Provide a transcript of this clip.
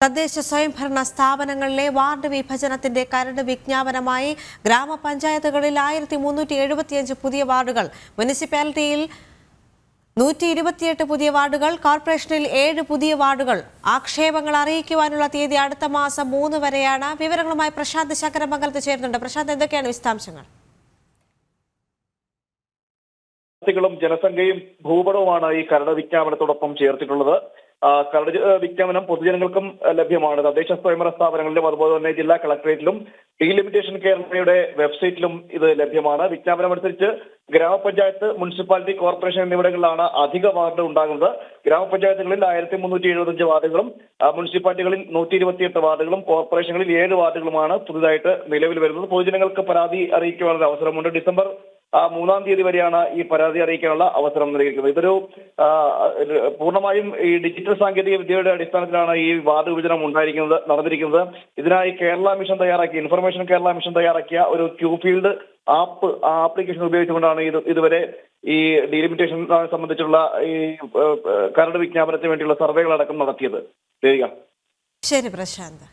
തദ്ദേശ സ്വയംഭരണ സ്ഥാപനങ്ങളിലെ വാർഡ് വിഭജനത്തിന്റെ കരട് വിജ്ഞാപനമായി ഗ്രാമപഞ്ചായത്തുകളിൽ 1375 പുതിയ വാർഡുകൾ, മുനിസിപ്പാലിറ്റിയിൽ 128 പുതിയ വാർഡുകൾ, കോർപ്പറേഷനിൽ 7 പുതിയ വാർഡുകൾ. ആക്ഷേപങ്ങൾ അറിയിക്കുവാനുള്ള തീയതി അടുത്ത മാസം 3 വരെയാണ്. വിവരങ്ങളുമായി പ്രശാന്ത് ശങ്കരമംഗലത്ത് ചേരുന്നുണ്ട്. പ്രശാന്ത്, എന്തൊക്കെയാണ് വിശദാംശങ്ങൾ? ജനസംഖ്യയും ഭൂപടവുമാണ് ഈ കരട് വിജ്ഞാപനത്തോടൊപ്പം ചേർത്തിട്ടുള്ളത്. കരട് വിജ്ഞാപനം പൊതുജനങ്ങൾക്കും ലഭ്യമാണ്. തദ്ദേശ സ്വയംഭരണ സ്ഥാപനങ്ങളിലും അതുപോലെ തന്നെ ജില്ലാ കളക്ടറേറ്റിലും ഡീലിമിറ്റേഷൻ കേരളയുടെ വെബ്സൈറ്റിലും ഇത് ലഭ്യമാണ്. വിജ്ഞാപനം അനുസരിച്ച് ഗ്രാമപഞ്ചായത്ത്, മുനിസിപ്പാലിറ്റി, കോർപ്പറേഷൻ എന്നിവിടങ്ങളിലാണ് അധിക വാർഡ് ഉണ്ടാകുന്നത്. ഗ്രാമപഞ്ചായത്തുകളിൽ 1375 വാർഡുകളും മുനിസിപ്പാലിറ്റികളിൽ 128 വാർഡുകളും കോർപ്പറേഷനുകളിൽ 7 വാർഡുകളുമാണ് പുതുതായിട്ട് നിലവിൽ വരുന്നത്. പൊതുജനങ്ങൾക്ക് പരാതി അറിയിക്കുവാനുള്ള അവസരമുണ്ട്. ഡിസംബർ 3-ാം തീയതി വരെയാണ് ഈ പരാതി അറിയിക്കാനുള്ള അവസരം നൽകിയിരിക്കുന്നത്. ഇതൊരു പൂർണ്ണമായും ഈ ഡിജിറ്റൽ സാങ്കേതിക വിദ്യയുടെ അടിസ്ഥാനത്തിലാണ് ഈ വാർഡ് വിഭജനം നടന്നിരിക്കുന്നത്. ഇതിനായി ഇൻഫർമേഷൻ കേരള മിഷൻ തയ്യാറാക്കിയ ഒരു ക്യൂ ഫീൽഡ് ആപ്ലിക്കേഷൻ ഉപയോഗിച്ചുകൊണ്ടാണ് ഇതുവരെ ഈ ഡീലിമിറ്റേഷൻ സംബന്ധിച്ചുള്ള ഈ കരട് വിജ്ഞാപനത്തിന് വേണ്ടിയുള്ള സർവേകളടക്കം നടത്തിയത്. ശരി പ്രശാന്ത്.